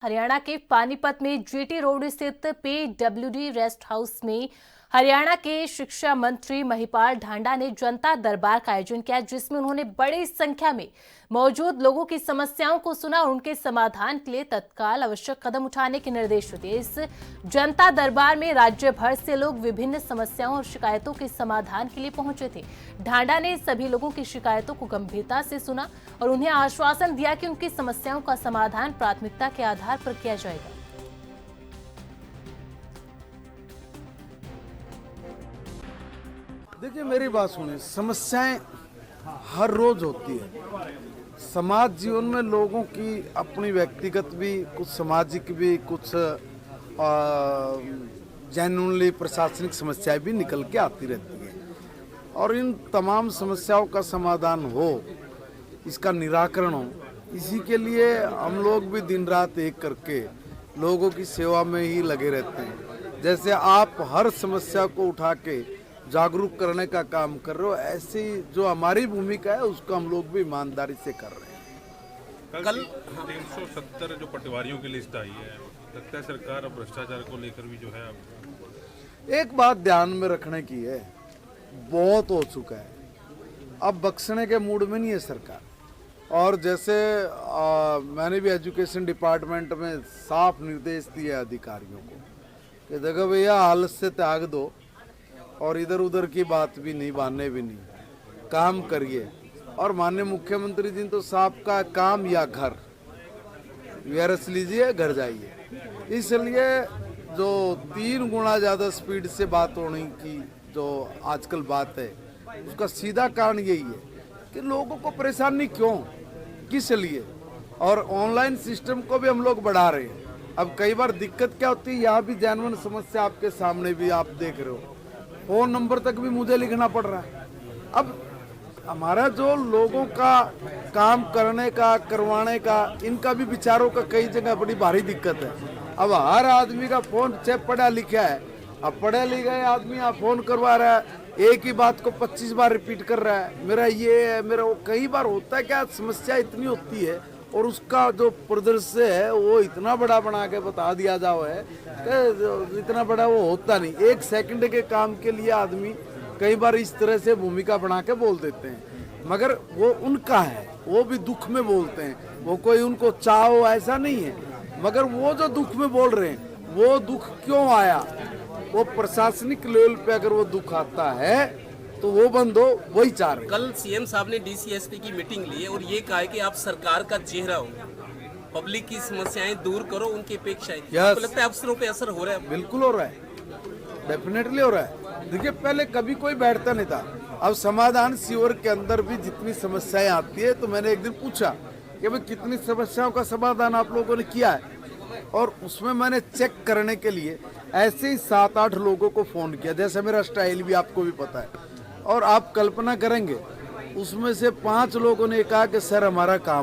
हरियाणा के पानीपत में GT road स्थित पीडब्ल्यूडी रेस्ट हाउस में हरियाणा के शिक्षा मंत्री महिपाल ढांडा ने जनता दरबार का आयोजन किया, जिसमें उन्होंने बड़ी संख्या में मौजूद लोगों की समस्याओं को सुना और उनके समाधान के लिए तत्काल आवश्यक कदम उठाने के निर्देश दिए। इस जनता दरबार में राज्य भर से लोग विभिन्न समस्याओं और शिकायतों के समाधान के लिए पहुंचे थे। ढांडा ने सभी लोगों की शिकायतों को गंभीरता से सुना और उन्हें आश्वासन दिया कि उनकी समस्याओं का समाधान प्राथमिकता के आधार पर किया जाएगा। देखिए, मेरी बात सुनिए। समस्याएं हर रोज होती है। समाज जीवन में लोगों की अपनी व्यक्तिगत भी, कुछ सामाजिक भी, कुछ जेन्युइनली प्रशासनिक समस्याएं भी निकल के आती रहती है और इन तमाम समस्याओं का समाधान हो, इसका निराकरण हो, इसी के लिए हम लोग भी दिन रात एक करके लोगों की सेवा में ही लगे रहते हैं। जैसे आप हर समस्या को उठा के जागरूक करने का काम कर रहे हो, ऐसी जो हमारी भूमिका है उसको हम लोग भी ईमानदारी से कर रहे हैं। कल 370 जो पटवारियों की लिस्ट आई है, लगता है सरकार अब भ्रष्टाचार को लेकर भी जो है अब एक बात ध्यान में रखने की है, बहुत हो चुका है, अब बख्शने के मूड में नहीं है सरकार। और जैसे मैंने भी एजुकेशन डिपार्टमेंट में साफ निर्देश दिए अधिकारियों को कि देखो भैया, हालत से त्याग दो और इधर उधर की बात भी नहीं, बहाने भी नहीं, काम करिए। और माननीय मुख्यमंत्री जी तो साहब का काम या घर, वीआरएस लीजिए, घर जाइए। इसलिए जो 3 गुना ज़्यादा स्पीड से बात होने की जो आजकल बात है, उसका सीधा कारण यही है कि लोगों को परेशानी क्यों, किस लिए। और ऑनलाइन सिस्टम को भी हम लोग बढ़ा रहे हैं। अब कई बार दिक्कत क्या होती है, यहाँ भी जेन्युइन समस्या आपके सामने भी आप देख रहे हो, फोन नंबर तक भी मुझे लिखना पड़ रहा है। अब हमारा जो लोगों का काम करने का, करवाने का, इनका भी विचारों का कई जगह बड़ी भारी दिक्कत है। अब हर आदमी का फोन चाहे पढ़ा लिखा है, अब पढ़े लिखे आदमी आप फोन करवा रहा है, एक ही बात को 25 बार रिपीट कर रहा है, मेरा ये है, मेरा वो। कई बार होता है क्या, समस्या इतनी होती है और उसका जो परिदृश्य है वो इतना बड़ा बना के बता दिया जाओ है कि इतना बड़ा वो होता नहीं। 1 सेकंड के काम के लिए आदमी कई बार इस तरह से भूमिका बना के बोल देते हैं, मगर वो उनका है, वो भी दुख में बोलते हैं, वो कोई उनको चाहो ऐसा नहीं है। मगर वो जो दुख में बोल रहे हैं, वो दुख क्यों आया, वो प्रशासनिक लेवल पे अगर वो दुख आता है तो वो बंद हो, वही चाह रहे। कल सीएम साहब ने डीसीएसपी की मीटिंग ली है और ये कहा है कि आप सरकार का चेहरा हो, पब्लिक की समस्याएं दूर करो, उनकी अपेक्षाएं। आपको लगता है अफसरों पे असर हो रहा है? बिल्कुल हो रहा है, डेफिनेटली हो रहा है। देखिए, पहले कभी कोई बैठता नहीं था, अब समाधान शिविर के अंदर भी जितनी समस्याएं आती है, तो मैंने एक दिन पूछा कि भाई कितनी समस्याओं का समाधान आप लोगों ने किया है, और उसमें मैंने चेक करने के लिए ऐसे ही 7-8 लोगों को फोन किया। जैसे मेरा स्टाइल भी आपको भी पता है, और आप कल्पना करेंगे उसमें से 5 लोगों ने कहा कि सर हमारा काम